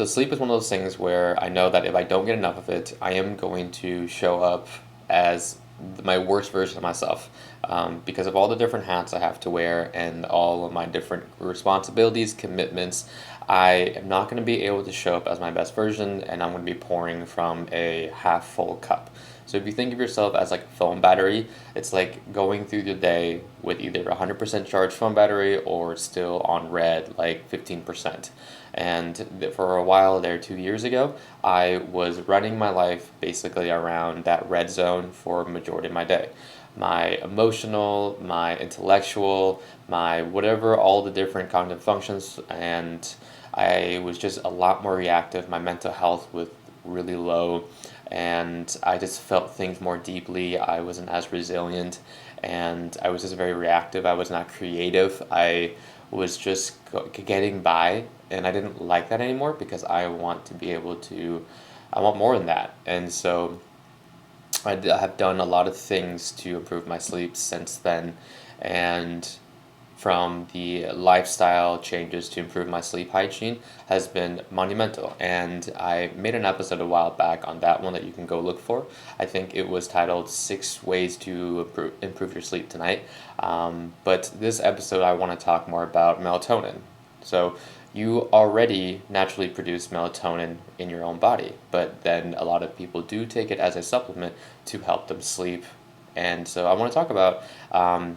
So sleep is one of those things where I know that if I don't get enough of it, I am going to show up as my worst version of myself, because of all the different hats I have to wear and all of my different responsibilities, commitments. I am not going to be able to show up as my best version, and I'm going to be pouring from a half full cup. So if you think of yourself as like a phone battery, it's like going through the day with either 100% charged phone battery or still on red, like 15%. And for a while there, 2 years ago, I was running my life basically around that red zone for a majority of my day. My emotional, my intellectual, my whatever, all the different cognitive functions, and I was just a lot more reactive. My mental health was really low, and I just felt things more deeply. I wasn't as resilient, and I was just very reactive. I was not creative. I was just getting by, and I didn't like that anymore because I want to be able to, I want more than that. And so have done a lot of things to improve my sleep since then, and from the lifestyle changes to improve my sleep hygiene has been monumental. And I made an episode a while back on that one that you can go look for. I think it was titled Six Ways to Improve Your Sleep Tonight. But this episode, I want to talk more about melatonin. So, you already naturally produce melatonin in your own body, but then a lot of people do take it as a supplement to help them sleep. And so I want to talk about,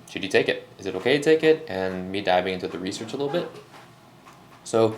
should you take it? Is it okay to take it? And me diving into the research a little bit. So,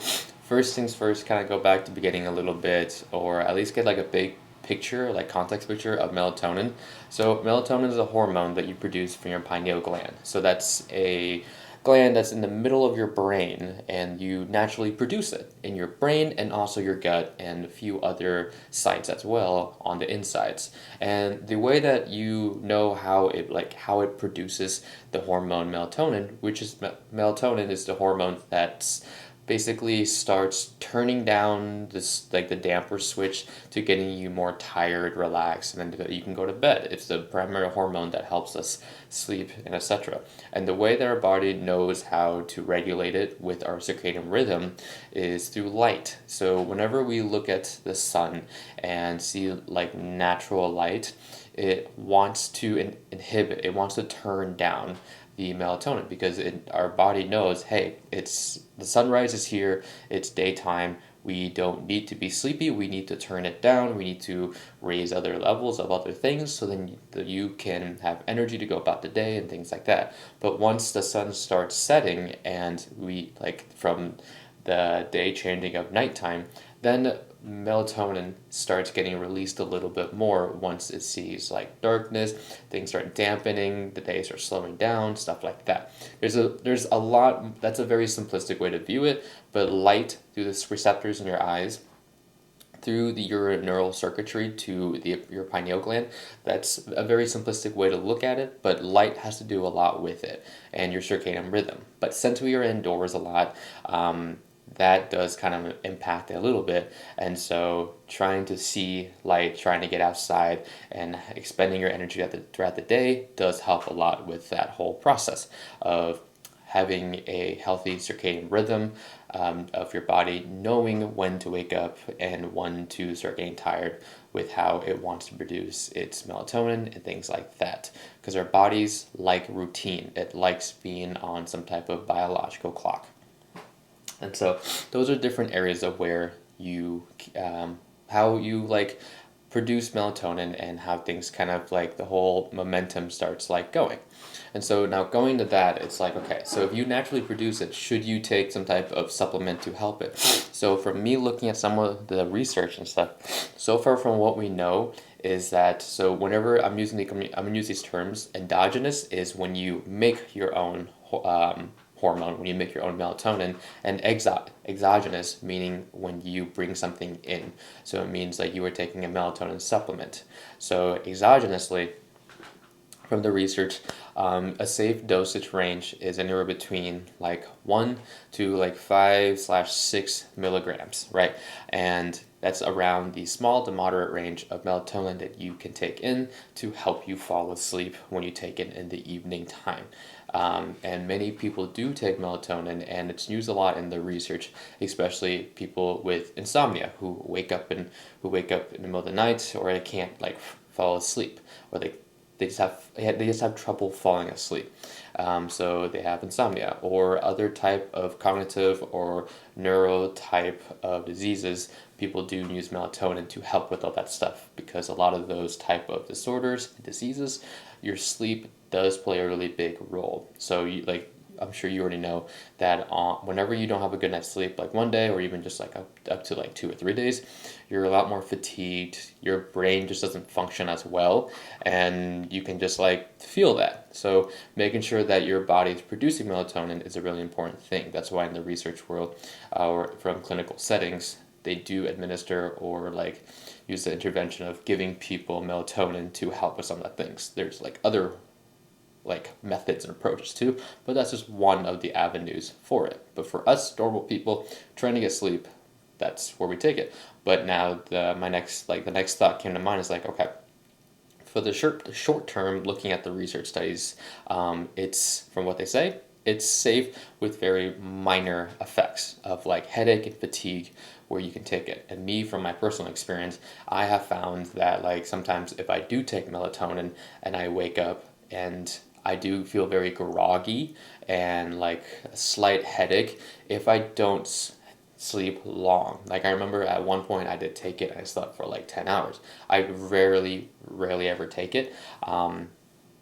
first things first, kind of go back to the beginning a little bit, or at least get like a big picture, like context picture of melatonin. So, melatonin is a hormone that you produce from your pineal gland. So, that's a gland that's in the middle of your brain, and you naturally produce it in your brain and also your gut and a few other sites as well on the insides. And the way that you know how it produces the hormone melatonin, which is melatonin is the hormone that's basically starts turning down this like the damper switch to getting you more tired, relaxed, and then you can go to bed. It's the primary hormone that helps us sleep and etc. And the way that our body knows how to regulate it with our circadian rhythm is through light. So whenever we look at the sun and see like natural light, it wants to inhibit, it wants to turn down the melatonin because our body knows, hey, it's the sunrise is here, it's daytime. We don't need to be sleepy. We need to turn it down. We need to raise other levels of other things so then you can have energy to go about the day and things like that. But once the sun starts setting and we like from the day changing of nighttime, then melatonin starts getting released a little bit more once it sees like darkness, things start dampening, the days are slowing down, stuff like that. There's a lot, that's a very simplistic way to view it, but light through the receptors in your eyes through your neural circuitry to your pineal gland. That's a very simplistic way to look at it, but light has to do a lot with it and your circadian rhythm. But since we are indoors a lot, that does kind of impact it a little bit. And so trying to see light, trying to get outside, and expending your energy throughout the day does help a lot with that whole process of having a healthy circadian rhythm, of your body knowing when to wake up and when to start getting tired with how it wants to produce its melatonin and things like that. Because our bodies like routine, it likes being on some type of biological clock. And so those are different areas of where how you like produce melatonin and how things kind of like the whole momentum starts like going. And so now going to that, it's like, okay, so if you naturally produce it, should you take some type of supplement to help it? So from me looking at some of the research and stuff, so far from what we know is that, so whenever I'm gonna use these terms, endogenous is when you make your own hormone, when you make your own melatonin, and exogenous meaning when you bring something in. So it means like you are taking a melatonin supplement. So exogenously, from the research, a safe dosage range is anywhere between like 1 to like 5/6 milligrams, right? And that's around the small to moderate range of melatonin that you can take in to help you fall asleep when you take it in the evening time. And many people do take melatonin, and it's used a lot in the research, especially people with insomnia who wake up in the middle of the night, or they can't like fall asleep, or they just have trouble falling asleep. So they have insomnia or other type of cognitive or neuro type of diseases. People do use melatonin to help with all that stuff, because a lot of those type of disorders, diseases, your sleep does play a really big role. So I'm sure you already know that whenever you don't have a good night's sleep, like one day or even just like up to like 2 or 3 days, you're a lot more fatigued. Your brain just doesn't function as well, and you can just like feel that. So making sure that your body is producing melatonin is a really important thing. That's why in the research world, or from clinical settings, they do administer or like use the intervention of giving people melatonin to help with some of the things. There's like other like methods and approaches too, but that's just one of the avenues for it. But for us normal people trying to get sleep, that's where we take it. But now the next thought came to mind is like, okay, for the short term, looking at the research studies, it's from what they say, it's safe with very minor effects of like headache and fatigue where you can take it. And me, from my personal experience, I have found that like sometimes if I do take melatonin and I wake up and I do feel very groggy and like a slight headache if I don't sleep long. Like I remember at one point I did take it and I slept for like 10 hours. I rarely ever take it.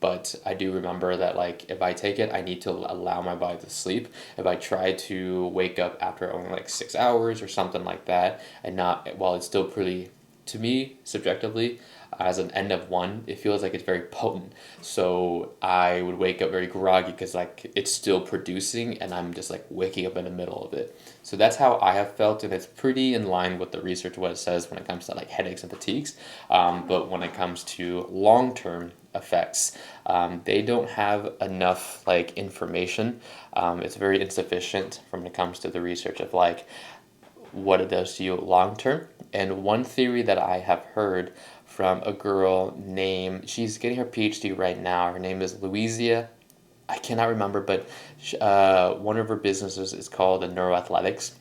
But I do remember that like if I take it, I need to allow my body to sleep. If I try to wake up after only like 6 hours or something like that, and not while it's still pretty, to me subjectively, as an end of one, it feels like it's very potent. So I would wake up very groggy because like it's still producing and I'm just like waking up in the middle of it. So that's how I have felt, and it's pretty in line with the research what it says when it comes to like headaches and fatigues. But when it comes to long term effects, they don't have enough like information. It's very insufficient when it comes to the research of like what it does to you long term. And one theory that I have heard from a girl named, she's getting her PhD right now. Her name is Louisia. I cannot remember, but one of her businesses is called the Neuroathletics,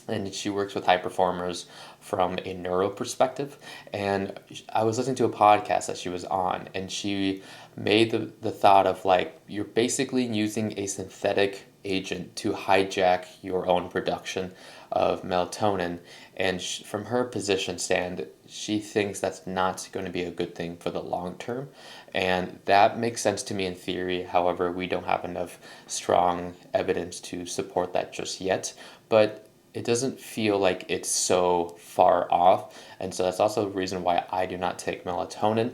and she works with high performers from a neuro perspective. And I was listening to a podcast that she was on, and she made the thought of like you're basically using a synthetic agent to hijack your own production of melatonin. And from her position stand, she thinks that's not going to be a good thing for the long term. And that makes sense to me in theory. However, we don't have enough strong evidence to support that just yet. But it doesn't feel like it's so far off. And so that's also the reason why I do not take melatonin,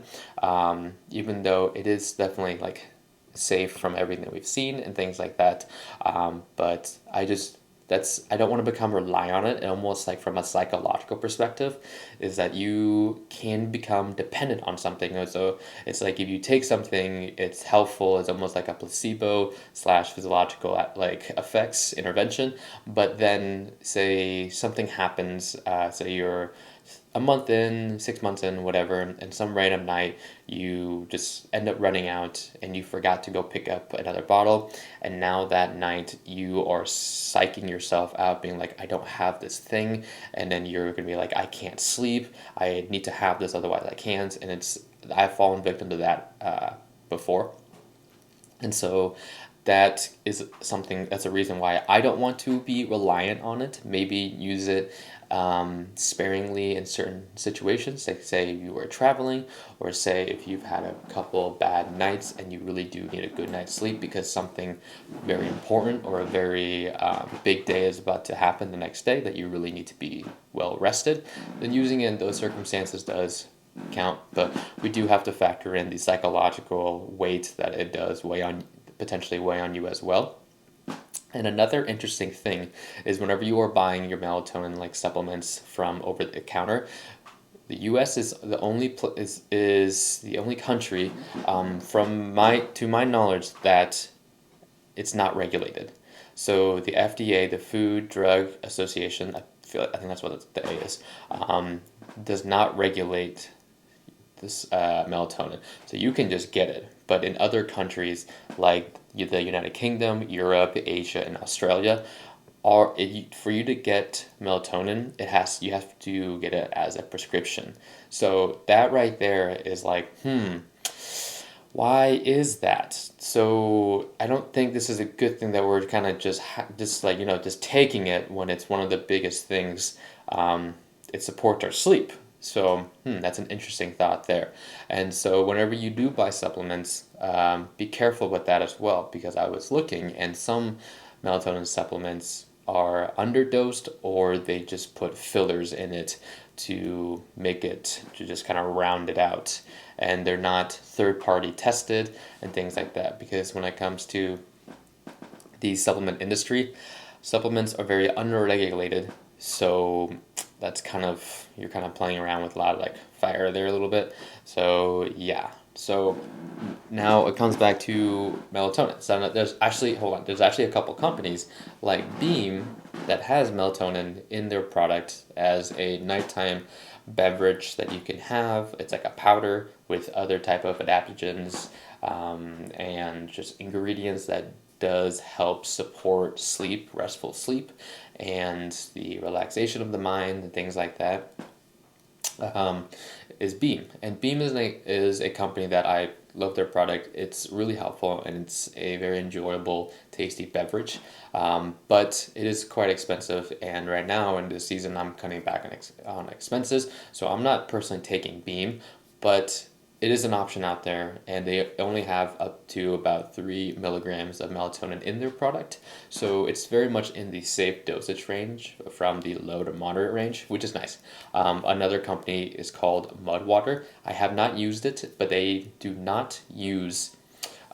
even though it is definitely like safe from everything that we've seen and things like that. But I don't want to become rely on it. And almost like from a psychological perspective, is that you can become dependent on something. And so it's like if you take something, it's helpful. It's almost like a placebo slash physiological like effects intervention. But then say something happens, say you're a month in, 6 months in, whatever, and some random night you just end up running out and you forgot to go pick up another bottle, and now that night you are psyching yourself out, being like, I don't have this thing, and then you're gonna be like, I can't sleep, I need to have this, otherwise I can't, and I've fallen victim to that before. And so that's a reason why I don't want to be reliant on it. Maybe use it sparingly in certain situations, like say you were traveling, or say if you've had a couple bad nights and you really do need a good night's sleep because something very important or a very big day is about to happen the next day that you really need to be well rested, then using it in those circumstances does count. But we do have to factor in the psychological weight that it does potentially weigh on you as well. And another interesting thing is whenever you are buying your melatonin like supplements from over the counter, the U.S. is the only is the only country, to my knowledge, that it's not regulated. So the FDA, the Food Drug Association, I think that's what the A is, does not regulate this melatonin, so you can just get it. But in other countries like the United Kingdom, Europe, Asia, and Australia, for you to get melatonin, you have to get it as a prescription. So that right there is like, why is that? So I don't think this is a good thing that we're kind of just like, just taking it when it's one of the biggest things. It supports our sleep. So that's an interesting thought there. And so whenever you do buy supplements, be careful with that as well, because I was looking and some melatonin supplements are underdosed, or they just put fillers in it to make it, to just kind of round it out, and they're not third party tested and things like that. Because when it comes to the supplement industry, supplements are very unregulated, so that's you're kind of playing around with a lot of like fire there a little bit. So yeah, so now it comes back to melatonin. So there's actually, hold on, there's actually a couple companies like Beam that has melatonin in their product as a nighttime beverage that you can have. It's like a powder with other type of adaptogens, and just ingredients that does help support sleep, restful sleep, and the relaxation of the mind and things like that. Is Beam, and Beam is a company that I love their product. It's really helpful, and it's a very enjoyable, tasty beverage. But it is quite expensive, and right now in this season, I'm cutting back on expenses, so I'm not personally taking Beam, but it is an option out there, and they only have up to about 3 milligrams of melatonin in their product. So it's very much in the safe dosage range from the low to moderate range, which is nice. Another company is called Mudwater. I have not used it, but they do not use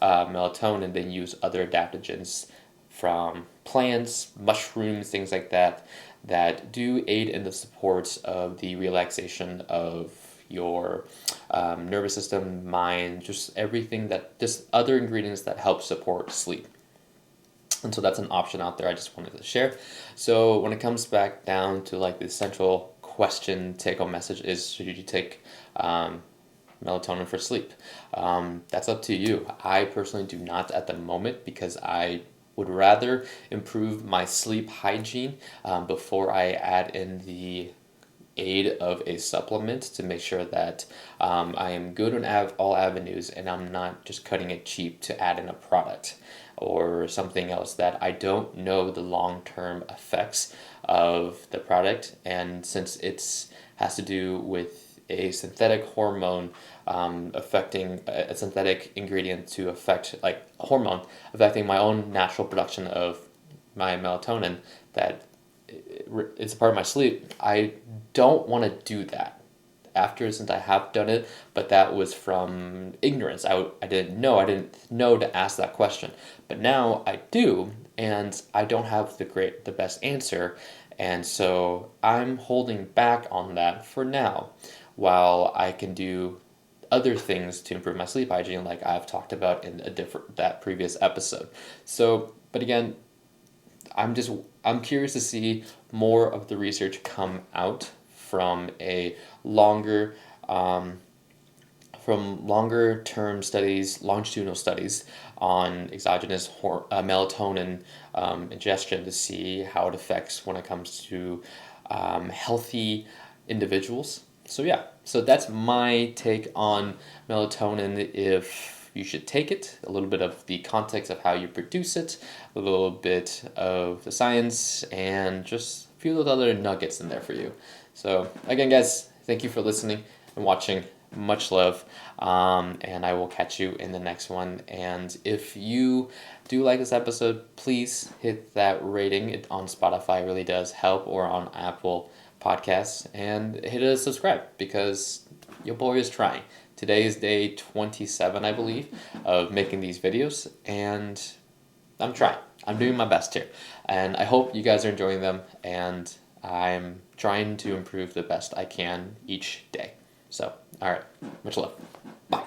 melatonin. They use other adaptogens from plants, mushrooms, things like that, that do aid in the support of the relaxation of your nervous system, mind, just everything just other ingredients that help support sleep. And so that's an option out there I just wanted to share. So when it comes back down to like the central question, take home message is, should you take melatonin for sleep? That's up to you. I personally do not at the moment, because I would rather improve my sleep hygiene before I add in the aid of a supplement to make sure that I am good on all avenues, and I'm not just cutting it cheap to add in a product or something else that I don't know the long-term effects of the product. And since it's has to do with a synthetic hormone affecting a synthetic ingredient to affect, like a hormone affecting my own natural production of my melatonin, that it's a part of my sleep, I don't want to do that since I have done it, but that was from ignorance. I didn't know to ask that question, but now I do, and I don't have the best answer, and so I'm holding back on that for now, while I can do other things to improve my sleep hygiene, like I've talked about in that previous episode. So, but again, I'm curious to see more of the research come out from longer term studies, longitudinal studies on exogenous melatonin ingestion, to see how it affects when it comes to healthy individuals. So yeah, so that's my take on melatonin. If you should take it, a little bit of the context of how you produce it, a little bit of the science, and just a few little other nuggets in there for you. So again, guys, thank you for listening and watching. Much love, and I will catch you in the next one. And if you do like this episode, please hit that rating. It on Spotify really does help, or on Apple Podcasts, and hit a subscribe, because your boy is trying. Today is day 27, I believe, of making these videos, and I'm trying. I'm doing my best here, and I hope you guys are enjoying them, and I'm trying to improve the best I can each day. So, all right, much love. Bye.